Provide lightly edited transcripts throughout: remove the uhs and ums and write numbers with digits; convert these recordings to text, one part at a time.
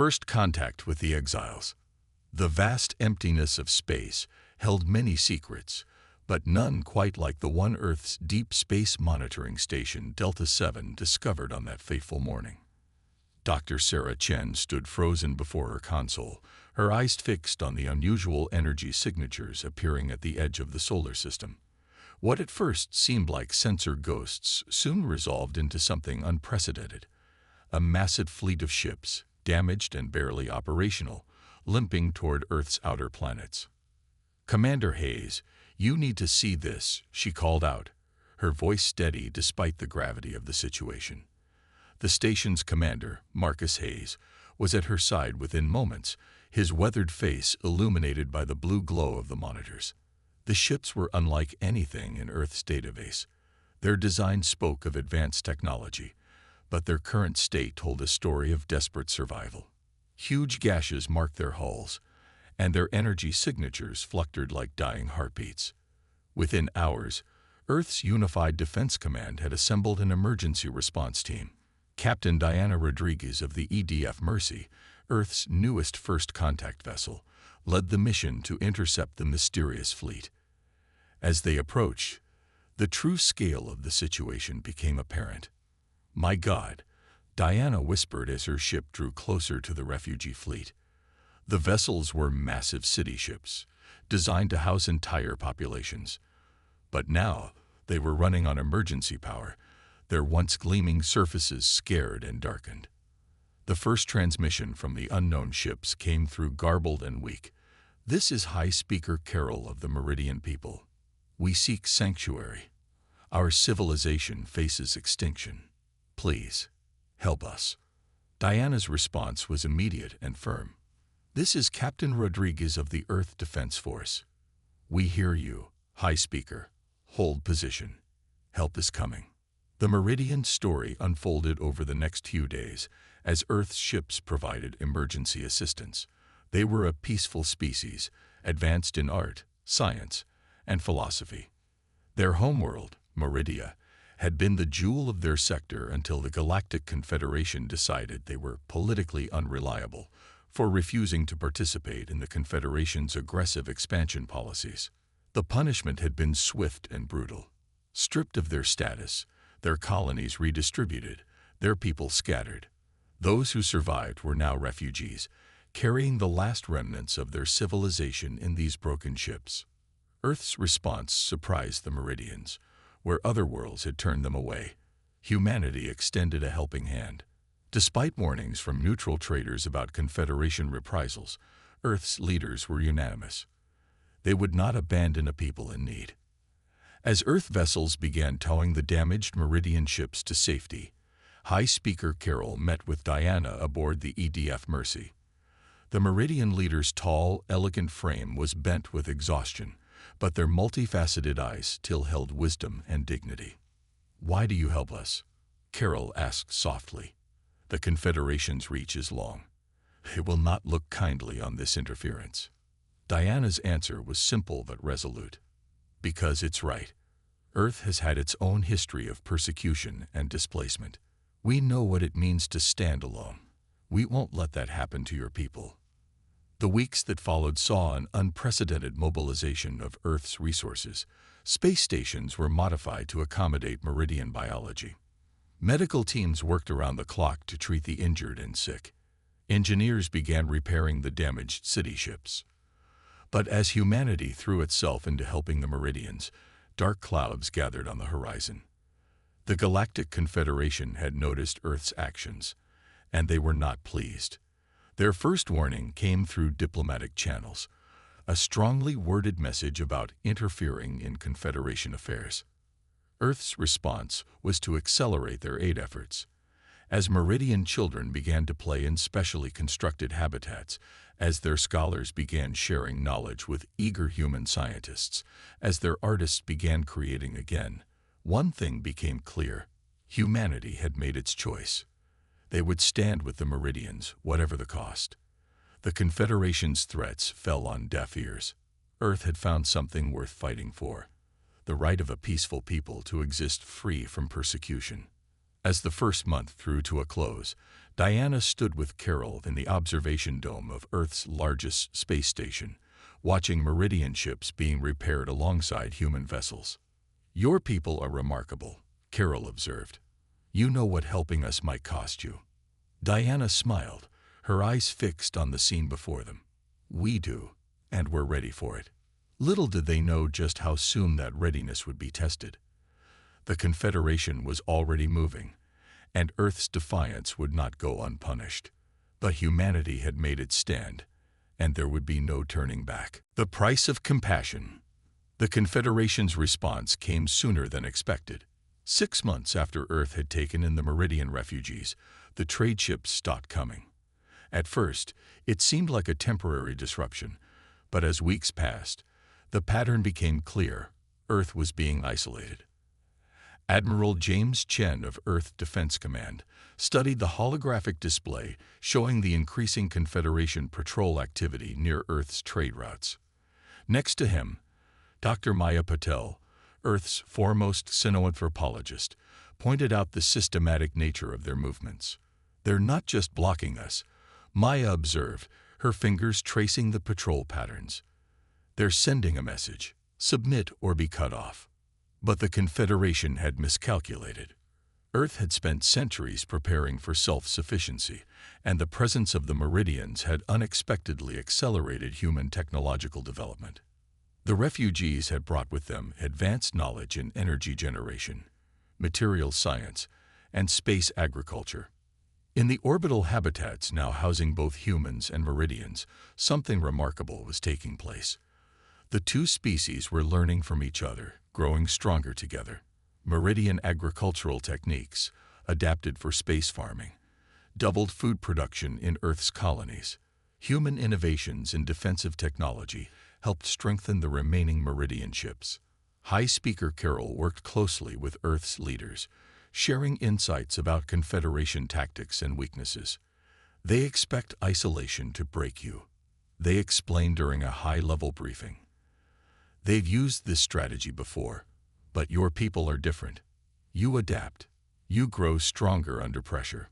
First contact with the exiles. The vast emptiness of space held many secrets, but none quite like the one Earth's Deep Space Monitoring Station Delta 7 discovered on that fateful morning. Dr. Sarah Chen stood frozen before her console, her eyes fixed on the unusual energy signatures appearing at the edge of the solar system. What at first seemed like sensor ghosts soon resolved into something unprecedented. A massive fleet of ships, damaged and barely operational, limping toward Earth's outer planets. "Commander Hayes, you need to see this," she called out, her voice steady despite the gravity of the situation. The station's commander, Marcus Hayes, was at her side within moments, his weathered face illuminated by the blue glow of the monitors. The ships were unlike anything in Earth's database. Their design spoke of advanced technology, but their current state told a story of desperate survival. Huge gashes marked their hulls, and their energy signatures fluttered like dying heartbeats. Within hours, Earth's Unified Defense Command had assembled an emergency response team. Captain Diana Rodriguez of the EDF Mercy, Earth's newest first contact vessel, led the mission to intercept the mysterious fleet. As they approached, the true scale of the situation became apparent. "My God," Diana whispered as her ship drew closer to the refugee fleet. The vessels were massive city ships, designed to house entire populations. But now they were running on emergency power, their once gleaming surfaces scared and darkened. The first transmission from the unknown ships came through garbled and weak. "This is High Speaker Carol of the Meridian people. We seek sanctuary. Our civilization faces extinction. Please, help us." Diana's response was immediate and firm. "This is Captain Rodriguez of the Earth Defense Force. We hear you, High Speaker. Hold position. Help is coming." The Meridian story unfolded over the next few days as Earth's ships provided emergency assistance. They were a peaceful species, advanced in art, science, and philosophy. Their homeworld, Meridia, had been the jewel of their sector until the Galactic Confederation decided they were politically unreliable for refusing to participate in the Confederation's aggressive expansion policies. The punishment had been swift and brutal. Stripped of their status, their colonies redistributed, their people scattered. Those who survived were now refugees, carrying the last remnants of their civilization in these broken ships. Earth's response surprised the Meridians. Where other worlds had turned them away, humanity extended a helping hand. Despite warnings from neutral traders about Confederation reprisals, Earth's leaders were unanimous. They would not abandon a people in need. As Earth vessels began towing the damaged Meridian ships to safety, High Speaker Carol met with Diana aboard the EDF Mercy. The Meridian leader's tall, elegant frame was bent with exhaustion, but their multifaceted eyes still held wisdom and dignity. "Why do you help us?" Carol asked softly. "The Confederation's reach is long. It will not look kindly on this interference." Diana's answer was simple but resolute. "Because it's right. Earth has had its own history of persecution and displacement. We know what it means to stand alone. We won't let that happen to your people." The weeks that followed saw an unprecedented mobilization of Earth's resources. Space stations were modified to accommodate Meridian biology. Medical teams worked around the clock to treat the injured and sick. Engineers began repairing the damaged city ships. But as humanity threw itself into helping the Meridians, dark clouds gathered on the horizon. The Galactic Confederation had noticed Earth's actions, and they were not pleased. Their first warning came through diplomatic channels, a strongly worded message about interfering in Confederation affairs. Earth's response was to accelerate their aid efforts. As Meridian children began to play in specially constructed habitats, as their scholars began sharing knowledge with eager human scientists, as their artists began creating again, one thing became clear: humanity had made its choice. They would stand with the Meridians, whatever the cost. The Confederation's threats fell on deaf ears. Earth had found something worth fighting for: the right of a peaceful people to exist free from persecution. As the first month drew to a close, Diana stood with Carol in the observation dome of Earth's largest space station, watching Meridian ships being repaired alongside human vessels. "Your people are remarkable," Carol observed. "You know what helping us might cost you." Diana smiled, her eyes fixed on the scene before them. "We do, and we're ready for it." Little did they know just how soon that readiness would be tested. The Confederation was already moving, and Earth's defiance would not go unpunished. But humanity had made its stand, and there would be no turning back. The price of compassion. The Confederation's response came sooner than expected. 6 months after Earth had taken in the Meridian refugees, the trade ships stopped coming. At first, it seemed like a temporary disruption, but as weeks passed, the pattern became clear. Earth was being isolated. Admiral James Chen of Earth Defense Command studied the holographic display showing the increasing Confederation patrol activity near Earth's trade routes. Next to him, Dr. Maya Patel, Earth's foremost xenoanthropologist, pointed out the systematic nature of their movements. "They're not just blocking us," Maya observed, her fingers tracing the patrol patterns. "They're sending a message: submit or be cut off." But the Confederation had miscalculated. Earth had spent centuries preparing for self-sufficiency, and the presence of the Meridians had unexpectedly accelerated human technological development. The refugees had brought with them advanced knowledge in energy generation, material science, and space agriculture. In the orbital habitats now housing both humans and Meridians, something remarkable was taking place. The two species were learning from each other, growing stronger together. Meridian agricultural techniques, adapted for space farming, doubled food production in Earth's colonies. Human innovations in defensive technology helped strengthen the remaining Meridian ships. High Speaker Carol worked closely with Earth's leaders, sharing insights about Confederation tactics and weaknesses. "They expect isolation to break you," they explained during a high-level briefing. "They've used this strategy before, but your people are different. You adapt. You grow stronger under pressure."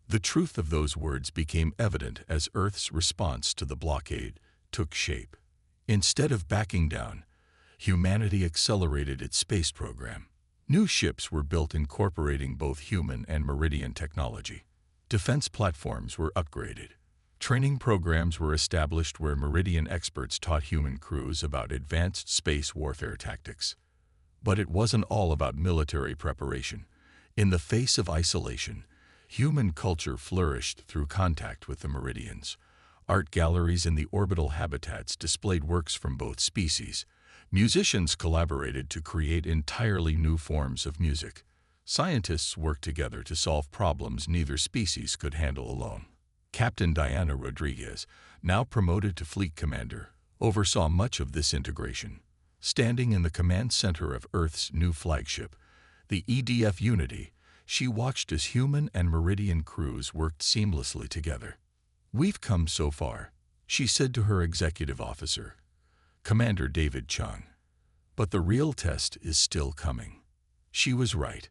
The truth of those words became evident as Earth's response to the blockade took shape. Instead of backing down, humanity accelerated its space program. New ships were built incorporating both human and Meridian technology. Defense platforms were upgraded. Training programs were established where Meridian experts taught human crews about advanced space warfare tactics. But it wasn't all about military preparation. In the face of isolation, human culture flourished through contact with the Meridians. Art galleries in the orbital habitats displayed works from both species. Musicians collaborated to create entirely new forms of music. Scientists worked together to solve problems neither species could handle alone. Captain Diana Rodriguez, now promoted to fleet commander, oversaw much of this integration. Standing in the command center of Earth's new flagship, the EDF Unity, she watched as human and Meridian crews worked seamlessly together. "We've come so far," she said to her executive officer, Commander David Chung. "But the real test is still coming." She was right.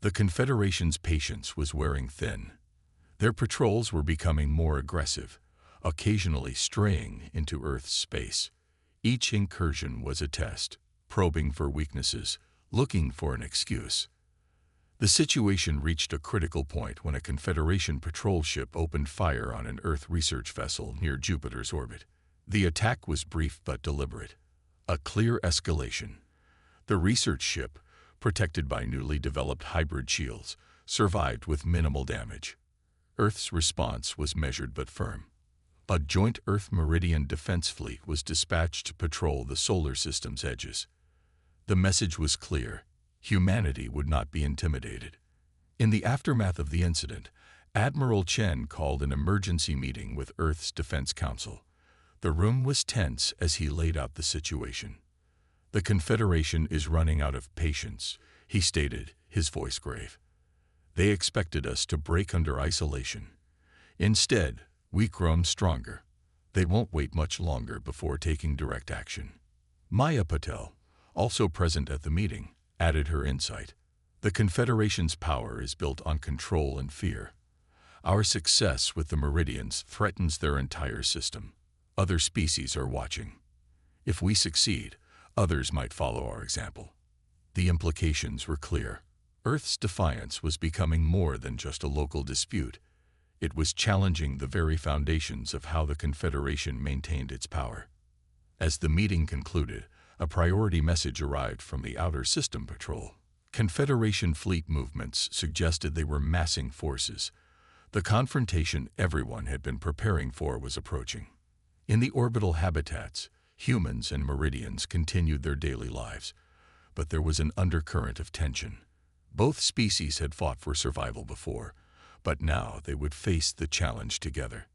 The Confederation's patience was wearing thin. Their patrols were becoming more aggressive, occasionally straying into Earth's space. Each incursion was a test, probing for weaknesses, looking for an excuse. The situation reached a critical point when a Confederation patrol ship opened fire on an Earth research vessel near Jupiter's orbit. The attack was brief but deliberate, a clear escalation. The research ship, protected by newly developed hybrid shields, survived with minimal damage. Earth's response was measured but firm. A joint Earth-Meridian defense fleet was dispatched to patrol the solar system's edges. The message was clear: humanity would not be intimidated. In the aftermath of the incident, Admiral Chen called an emergency meeting with Earth's Defense Council. The room was tense as he laid out the situation. "The Confederation is running out of patience," he stated, his voice grave. "They expected us to break under isolation. Instead, we've grown stronger. They won't wait much longer before taking direct action." Maya Patel, also present at the meeting, added her insight. "The Confederation's power is built on control and fear. Our success with the Meridians threatens their entire system. Other species are watching. If we succeed, others might follow our example. The implications were clear. Earth's defiance was becoming more than just a local dispute. It was challenging the very foundations of how the Confederation maintained its power. As the meeting concluded, a priority message arrived from the Outer System Patrol. Confederation fleet movements suggested they were massing forces. The confrontation everyone had been preparing for was approaching. In the orbital habitats, humans and Meridians continued their daily lives, but there was an undercurrent of tension. Both species had fought for survival before, but now they would face the challenge together.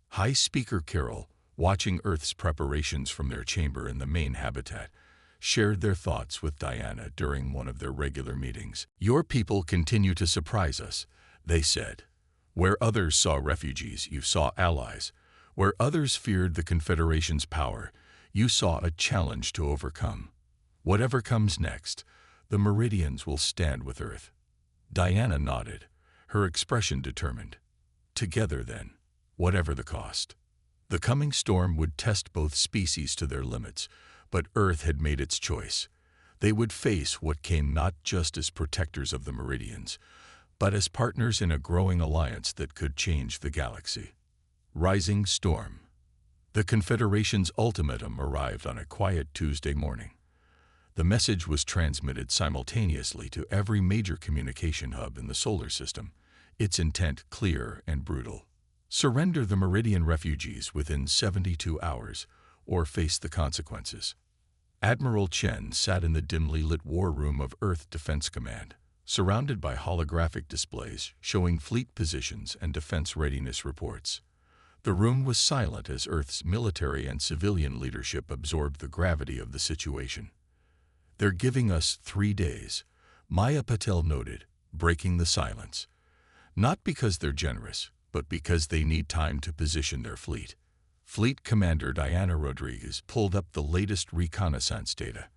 High Speaker Carol, watching Earth's preparations from their chamber in the main habitat, shared their thoughts with Diana during one of their regular meetings. "Your people continue to surprise us," they said. "Where others saw refugees, you saw allies. Where others feared the Confederation's power, you saw a challenge to overcome. Whatever comes next, the Meridians will stand with Earth." Diana nodded, her expression determined. Together then, whatever the cost. The coming storm would test both species to their limits, but Earth had made its choice. They would face what came not just as protectors of the Meridians, but as partners in a growing alliance that could change the galaxy. Rising storm. The Confederation's ultimatum arrived on a quiet Tuesday morning. The message was transmitted simultaneously to every major communication hub in the solar system, its intent clear and brutal. Surrender the Meridian refugees within 72 hours, or face the consequences. Admiral Chen sat in the dimly lit war room of Earth Defense Command, surrounded by holographic displays showing fleet positions and defense readiness reports. The room was silent as Earth's military and civilian leadership absorbed the gravity of the situation. "They're giving us 3 days," Maya Patel noted, breaking the silence. "Not because they're generous, but because they need time to position their fleet." Fleet Commander Diana Rodriguez pulled up the latest reconnaissance data.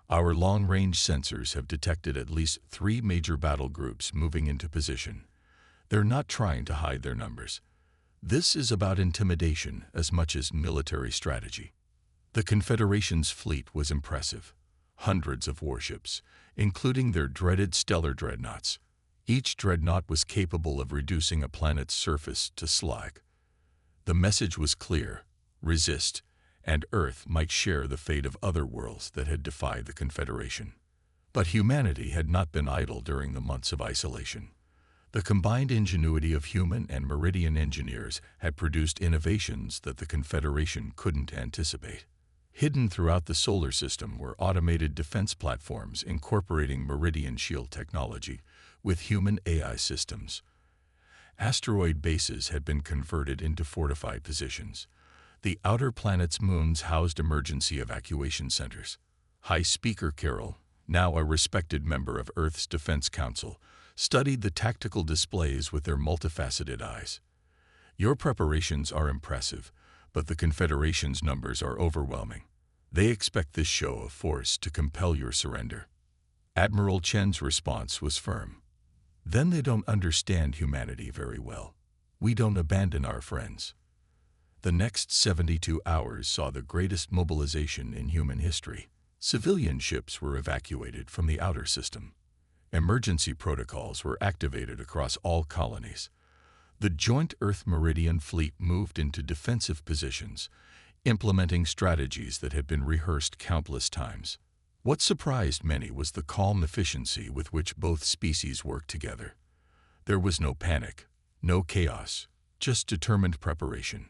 "Our long-range sensors have detected at least 3 major battle groups moving into position. They're not trying to hide their numbers. This is about intimidation as much as military strategy." The Confederation's fleet was impressive. Hundreds of warships, including their dreaded stellar dreadnoughts. Each dreadnought was capable of reducing a planet's surface to slag. The message was clear: resist, and Earth might share the fate of other worlds that had defied the Confederation. But humanity had not been idle during the months of isolation. The combined ingenuity of human and Meridian engineers had produced innovations that the Confederation couldn't anticipate. Hidden throughout the solar system were automated defense platforms incorporating Meridian shield technology with human AI systems. Asteroid bases had been converted into fortified positions. The outer planet's moons housed emergency evacuation centers. High Speaker Carol, now a respected member of Earth's Defense Council, studied the tactical displays with their multifaceted eyes. "Your preparations are impressive, but the Confederation's numbers are overwhelming. They expect this show of force to compel your surrender." Admiral Chen's response was firm. "Then they don't understand humanity very well. We don't abandon our friends." The next 72 hours saw the greatest mobilization in human history. Civilian ships were evacuated from the outer system. Emergency protocols were activated across all colonies. The joint Earth-Meridian fleet moved into defensive positions, implementing strategies that had been rehearsed countless times. What surprised many was the calm efficiency with which both species worked together. There was no panic, no chaos, just determined preparation.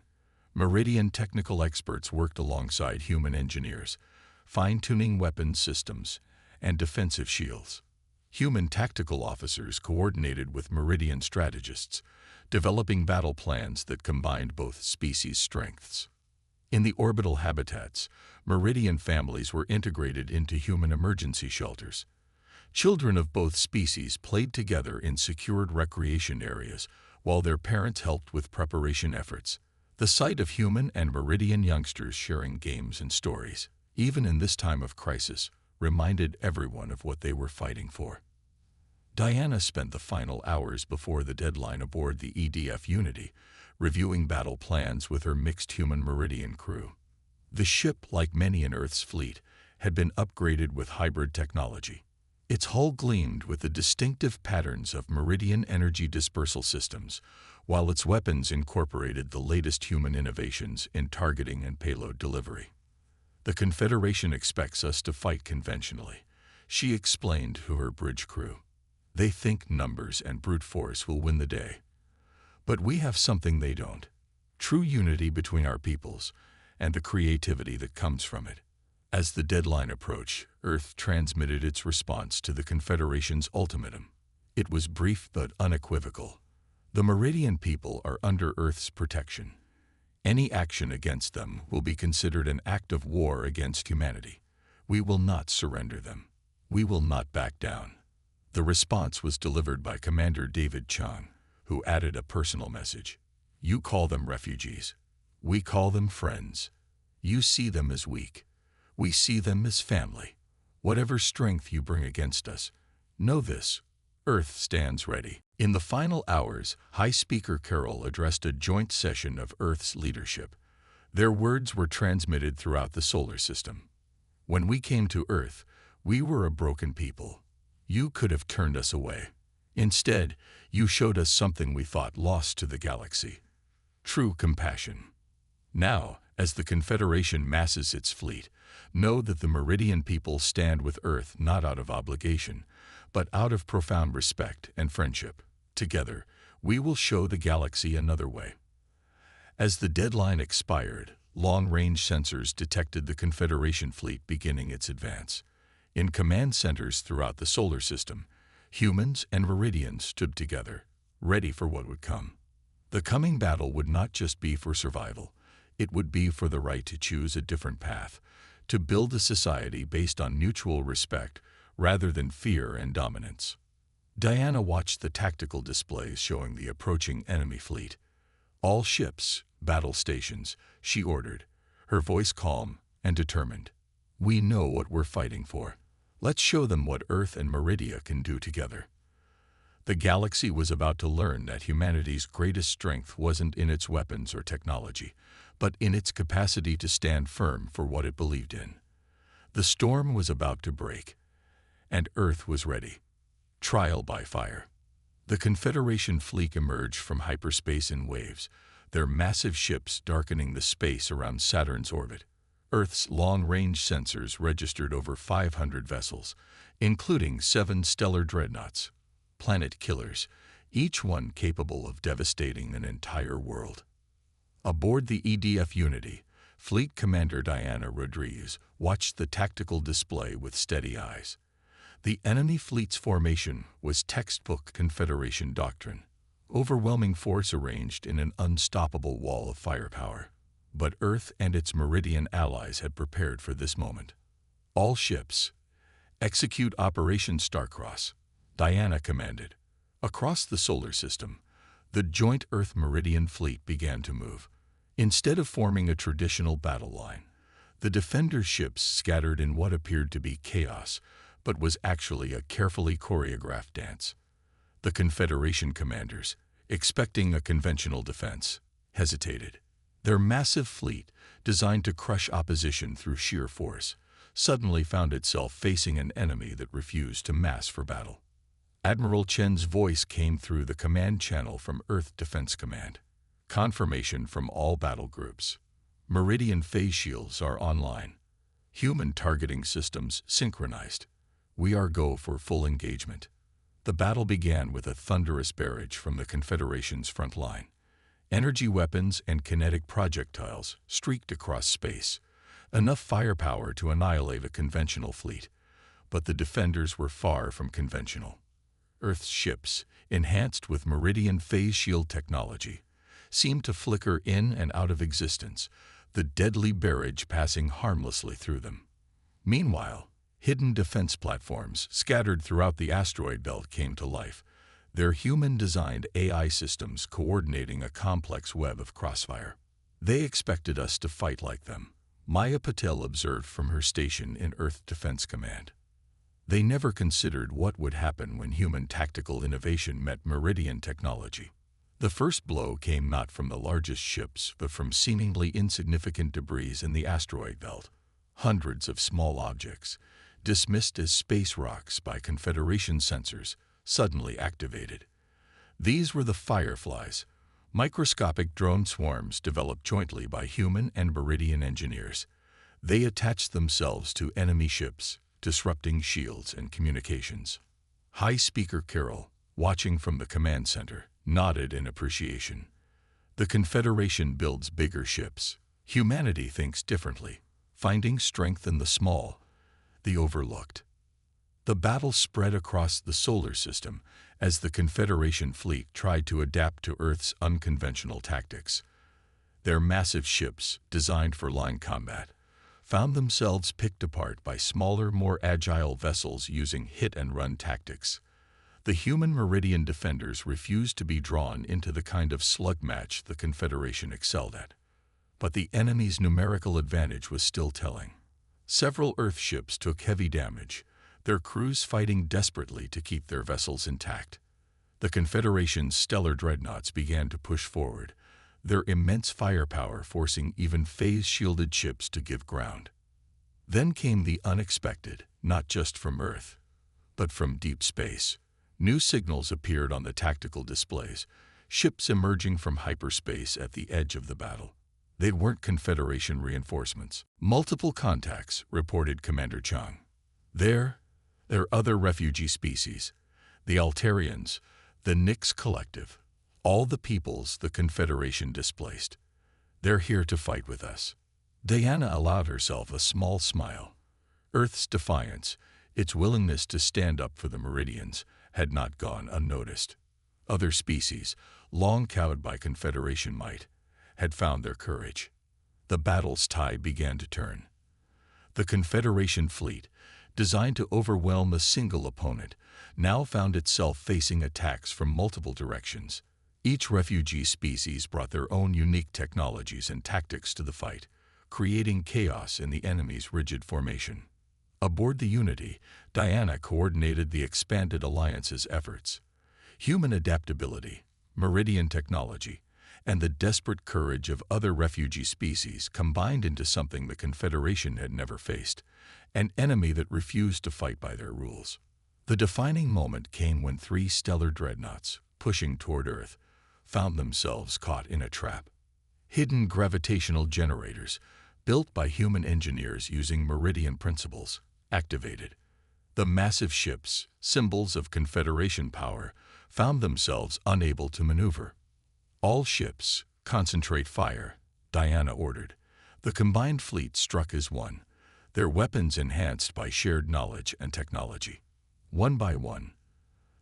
Meridian technical experts worked alongside human engineers, fine-tuning weapons systems and defensive shields. Human tactical officers coordinated with Meridian strategists, developing battle plans that combined both species' strengths. In the orbital habitats, Meridian families were integrated into human emergency shelters. Children of both species played together in secured recreation areas, while their parents helped with preparation efforts. The sight of human and Meridian youngsters sharing games and stories, even in this time of crisis, reminded everyone of what they were fighting for. Diana spent the final hours before the deadline aboard the EDF Unity, reviewing battle plans with her mixed human Meridian crew. The ship, like many in Earth's fleet, had been upgraded with hybrid technology. Its hull gleamed with the distinctive patterns of Meridian energy dispersal systems, while its weapons incorporated the latest human innovations in targeting and payload delivery. "The Confederation expects us to fight conventionally," she explained to her bridge crew. "They think numbers and brute force will win the day. But we have something they don't: true unity between our peoples and the creativity that comes from it." As the deadline approached, Earth transmitted its response to the Confederation's ultimatum. It was brief but unequivocal. "The Meridian people are under Earth's protection. Any action against them will be considered an act of war against humanity. We will not surrender them. We will not back down." The response was delivered by Commander David Chan, who added a personal message. "You call them refugees. We call them friends. You see them as weak. We see them as family. Whatever strength you bring against us, know this: Earth stands ready." In the final hours, High Speaker Carroll addressed a joint session of Earth's leadership. Their words were transmitted throughout the solar system. "When we came to Earth, we were a broken people. You could have turned us away. Instead, you showed us something we thought lost to the galaxy: true compassion. Now, as the Confederation masses its fleet, know that the Meridian people stand with Earth not out of obligation, but out of profound respect and friendship. Together, we will show the galaxy another way." As the deadline expired, long-range sensors detected the Confederation fleet beginning its advance. In command centers throughout the solar system, humans and Meridians stood together, ready for what would come. The coming battle would not just be for survival. It would be for the right to choose a different path, to build a society based on mutual respect rather than fear and dominance. Diana watched the tactical displays showing the approaching enemy fleet. "All ships, battle stations," she ordered, her voice calm and determined. "We know what we're fighting for. Let's show them what Earth and Meridia can do together." The galaxy was about to learn that humanity's greatest strength wasn't in its weapons or technology, but in its capacity to stand firm for what it believed in. The storm was about to break, and Earth was ready. Trial by fire. The Confederation fleet emerged from hyperspace in waves, their massive ships darkening the space around Saturn's orbit. Earth's long-range sensors registered over 500 vessels, including 7 stellar dreadnoughts, planet killers, each one capable of devastating an entire world. Aboard the EDF Unity, Fleet Commander Diana Rodriguez watched the tactical display with steady eyes. The enemy fleet's formation was textbook Confederation doctrine: overwhelming force arranged in an unstoppable wall of firepower. But Earth and its Meridian allies had prepared for this moment. "All ships, execute Operation Starcross," Diana commanded. Across the solar system, the joint Earth-Meridian fleet began to move. Instead of forming a traditional battle line, the defender ships scattered in what appeared to be chaos, but was actually a carefully choreographed dance. The Confederation commanders, expecting a conventional defense, hesitated. Their massive fleet, designed to crush opposition through sheer force, suddenly found itself facing an enemy that refused to mass for battle. Admiral Chen's voice came through the command channel from Earth Defense Command. "Confirmation from all battle groups. Meridian phase shields are online. Human targeting systems synchronized. We are go for full engagement." The battle began with a thunderous barrage from the Confederation's front line. Energy weapons and kinetic projectiles streaked across space, enough firepower to annihilate a conventional fleet. But the defenders were far from conventional. Earth's ships, enhanced with Meridian phase shield technology, seemed to flicker in and out of existence, the deadly barrage passing harmlessly through them. Meanwhile, hidden defense platforms scattered throughout the asteroid belt came to life, their human-designed AI systems coordinating a complex web of crossfire. "They expected us to fight like them," Maya Patel observed from her station in Earth Defense Command. They never considered what would happen when human tactical innovation met Meridian technology. The first blow came not from the largest ships, but from seemingly insignificant debris in the asteroid belt. Hundreds of small objects, dismissed as space rocks by Confederation sensors, suddenly activated. These were the Fireflies, microscopic drone swarms developed jointly by human and Meridian engineers. They attached themselves to enemy ships, disrupting shields and communications. High Speaker Carroll, watching from the command center, nodded in appreciation. The Confederation builds bigger ships. Humanity thinks differently, finding strength in the small, the overlooked. The battle spread across the solar system as the Confederation fleet tried to adapt to Earth's unconventional tactics. Their massive ships, designed for line combat, found themselves picked apart by smaller, more agile vessels using hit-and-run tactics. The human Meridian defenders refused to be drawn into the kind of slug match the Confederation excelled at. But the enemy's numerical advantage was still telling. Several Earth ships took heavy damage, their crews fighting desperately to keep their vessels intact. The Confederation's stellar dreadnoughts began to push forward, their immense firepower forcing even phase-shielded ships to give ground. Then came the unexpected, not just from Earth, but from deep space. New signals appeared on the tactical displays, ships emerging from hyperspace at the edge of the battle. They weren't Confederation reinforcements. Multiple contacts, reported Commander Chung. They're other refugee species, the Altarians, the Nix Collective, all the peoples the Confederation displaced. They're here to fight with us. Diana allowed herself a small smile. Earth's defiance, its willingness to stand up for the Meridians, had not gone unnoticed. Other species, long cowed by Confederation might, had found their courage. The battle's tide began to turn. The Confederation fleet, designed to overwhelm a single opponent, now found itself facing attacks from multiple directions. Each refugee species brought their own unique technologies and tactics to the fight, creating chaos in the enemy's rigid formation. Aboard the Unity, Diana coordinated the expanded alliance's efforts. Human adaptability, Meridian technology, and the desperate courage of other refugee species combined into something the Confederation had never faced, an enemy that refused to fight by their rules. The defining moment came when 3 stellar dreadnoughts, pushing toward Earth, found themselves caught in a trap. Hidden gravitational generators, built by human engineers using Meridian principles, activated. The massive ships, symbols of Confederation power, found themselves unable to maneuver. All ships, concentrate fire, Diana ordered. The combined fleet struck as one, their weapons enhanced by shared knowledge and technology. One by one,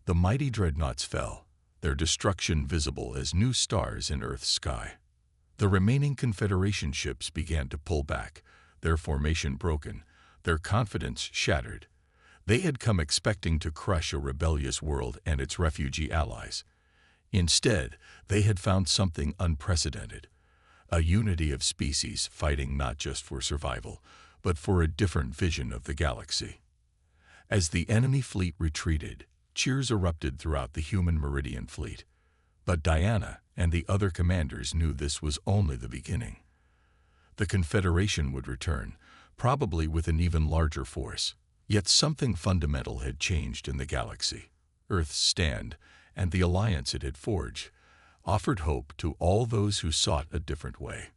the mighty dreadnoughts fell, their destruction visible as new stars in Earth's sky. The remaining Confederation ships began to pull back, their formation broken, their confidence shattered. They had come expecting to crush a rebellious world and its refugee allies. Instead, they had found something unprecedented, a unity of species fighting not just for survival, but for a different vision of the galaxy. As the enemy fleet retreated, cheers erupted throughout the human Meridian fleet. But Diana and the other commanders knew this was only the beginning. The Confederation would return, probably with an even larger force. Yet something fundamental had changed in the galaxy. Earth's stand, and the alliance it had forged, offered hope to all those who sought a different way.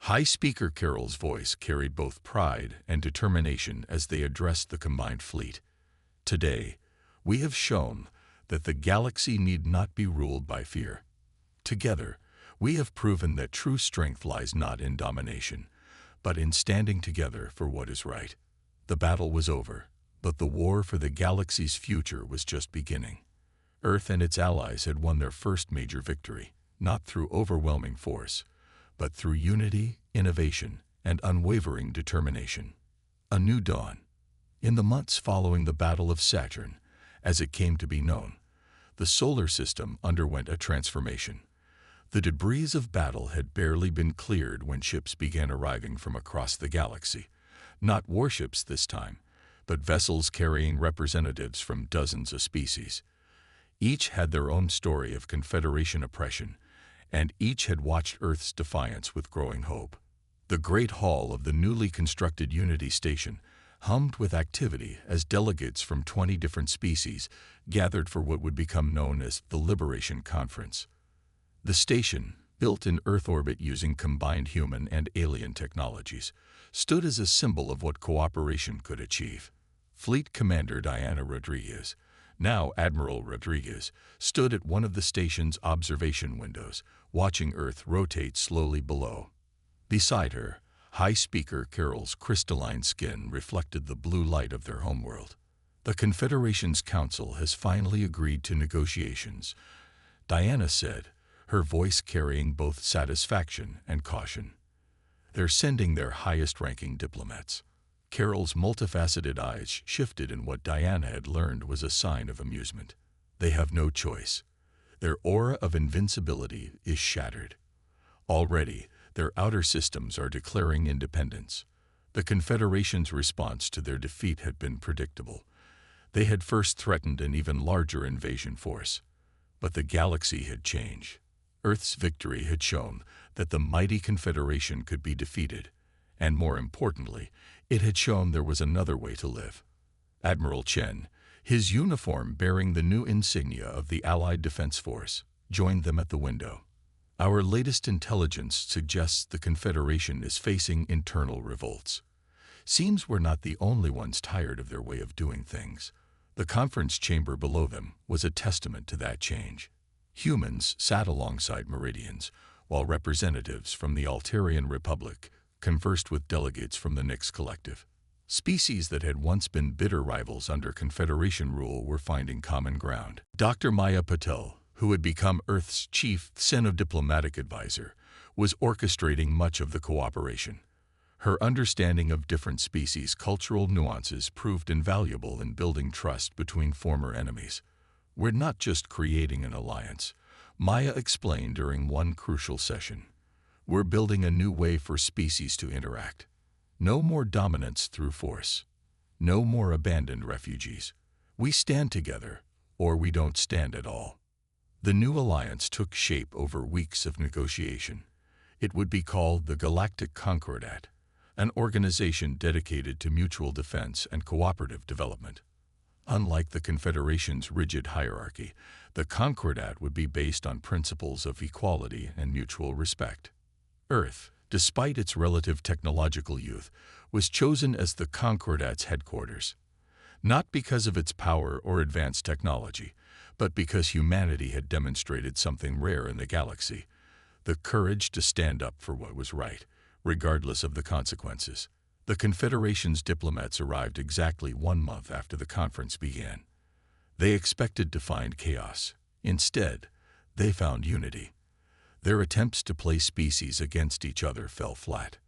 High Speaker Carroll's voice carried both pride and determination as they addressed the combined fleet. Today, we have shown that the galaxy need not be ruled by fear. Together, we have proven that true strength lies not in domination, but in standing together for what is right. The battle was over, but the war for the galaxy's future was just beginning. Earth and its allies had won their first major victory, not through overwhelming force, but through unity, innovation, and unwavering determination. A new dawn. In the months following the Battle of Saturn, as it came to be known, the solar system underwent a transformation. The debris of battle had barely been cleared when ships began arriving from across the galaxy. Not warships this time, but vessels carrying representatives from dozens of species. Each had their own story of Confederation oppression, and each had watched Earth's defiance with growing hope. The great hall of the newly constructed Unity Station hummed with activity as delegates from 20 different species gathered for what would become known as the Liberation Conference. The station, built in Earth orbit using combined human and alien technologies, stood as a symbol of what cooperation could achieve. Fleet Commander Diana Rodriguez, now Admiral Rodriguez, stood at one of the station's observation windows, watching Earth rotate slowly below. Beside her, High Speaker Carol's crystalline skin reflected the blue light of their homeworld. The Confederation's Council has finally agreed to negotiations, Diana said, her voice carrying both satisfaction and caution. They're sending their highest-ranking diplomats. Carol's multifaceted eyes shifted in what Diana had learned was a sign of amusement. They have no choice. Their aura of invincibility is shattered. Already, their outer systems are declaring independence. The Confederation's response to their defeat had been predictable. They had first threatened an even larger invasion force. But the galaxy had changed. Earth's victory had shown that the mighty Confederation could be defeated, and more importantly, it had shown there was another way to live. Admiral Chen, his uniform bearing the new insignia of the Allied Defense Force, joined them at the window. Our latest intelligence suggests the Confederation is facing internal revolts. Seems we're not the only ones tired of their way of doing things. The conference chamber below them was a testament to that change. Humans sat alongside Meridians, while representatives from the Altarian Republic conversed with delegates from the Nix Collective. Species that had once been bitter rivals under Confederation rule were finding common ground. Dr. Maya Patel, who had become Earth's chief diplomatic advisor, was orchestrating much of the cooperation. Her understanding of different species' cultural nuances proved invaluable in building trust between former enemies. We're not just creating an alliance, Maya explained during one crucial session. We're building a new way for species to interact. No more dominance through force. No more abandoned refugees. We stand together, or we don't stand at all. The new alliance took shape over weeks of negotiation. It would be called the Galactic Concordat, an organization dedicated to mutual defense and cooperative development. Unlike the Confederation's rigid hierarchy, the Concordat would be based on principles of equality and mutual respect. Earth, despite its relative technological youth, was chosen as the Concordat's headquarters. Not because of its power or advanced technology, but because humanity had demonstrated something rare in the galaxy: the courage to stand up for what was right, regardless of the consequences. The Confederation's diplomats arrived exactly 1 month after the conference began. They expected to find chaos. Instead, they found unity. Their attempts to play species against each other fell flat.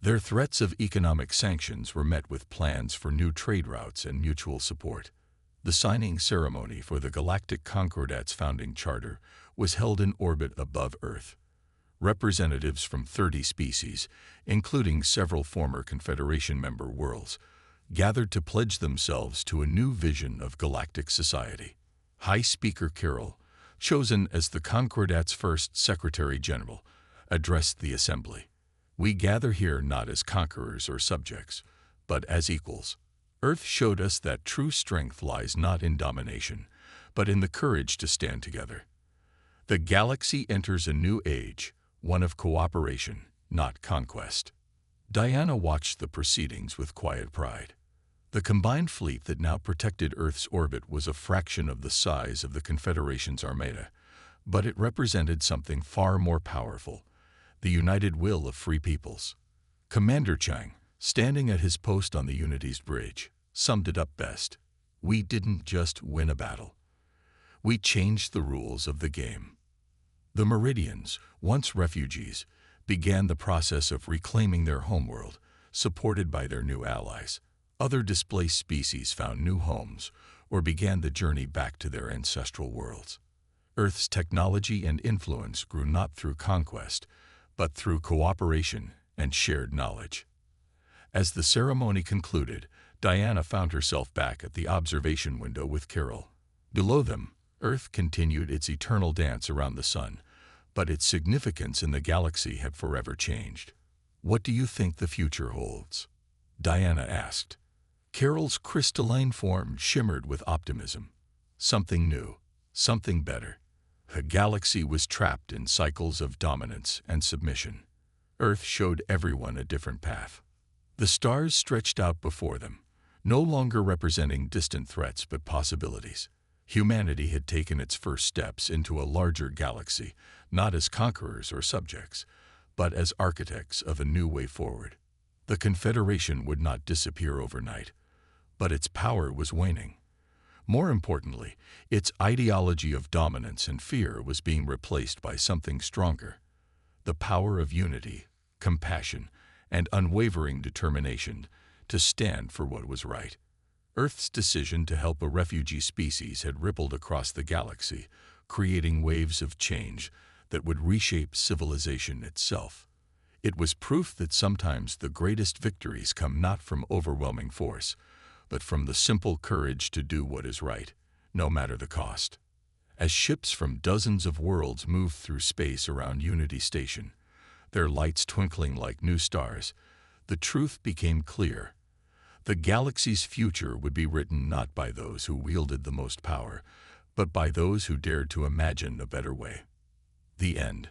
Their threats of economic sanctions were met with plans for new trade routes and mutual support. The signing ceremony for the Galactic Concordat's founding charter was held in orbit above Earth. Representatives from 30 species, including several former Confederation member worlds, gathered to pledge themselves to a new vision of galactic society. High Speaker Carol, chosen as the Concordat's first Secretary General, addressed the Assembly. We gather here not as conquerors or subjects, but as equals. Earth showed us that true strength lies not in domination, but in the courage to stand together. The galaxy enters a new age, one of cooperation, not conquest. Diana watched the proceedings with quiet pride. The combined fleet that now protected Earth's orbit was a fraction of the size of the Confederation's armada, but it represented something far more powerful: the united will of free peoples. Commander Chang, standing at his post on the Unity's bridge, summed it up best. We didn't just win a battle. We changed the rules of the game. The Meridians, once refugees, began the process of reclaiming their homeworld, supported by their new allies. Other displaced species found new homes or began the journey back to their ancestral worlds. Earth's technology and influence grew not through conquest, but through cooperation and shared knowledge. As the ceremony concluded, Diana found herself back at the observation window with Carol. Below them, Earth continued its eternal dance around the sun, but its significance in the galaxy had forever changed. "What do you think the future holds?" Diana asked. Carol's crystalline form shimmered with optimism. Something new, something better. The galaxy was trapped in cycles of dominance and submission. Earth showed everyone a different path. The stars stretched out before them, no longer representing distant threats but possibilities. Humanity had taken its first steps into a larger galaxy, not as conquerors or subjects, but as architects of a new way forward. The Confederation would not disappear overnight, but its power was waning. More importantly, its ideology of dominance and fear was being replaced by something stronger: the power of unity, compassion, and unwavering determination to stand for what was right. Earth's decision to help a refugee species had rippled across the galaxy, creating waves of change that would reshape civilization itself. It was proof that sometimes the greatest victories come not from overwhelming force, but from the simple courage to do what is right, no matter the cost. As ships from dozens of worlds moved through space around Unity Station, their lights twinkling like new stars, the truth became clear. The galaxy's future would be written not by those who wielded the most power, but by those who dared to imagine a better way. The end.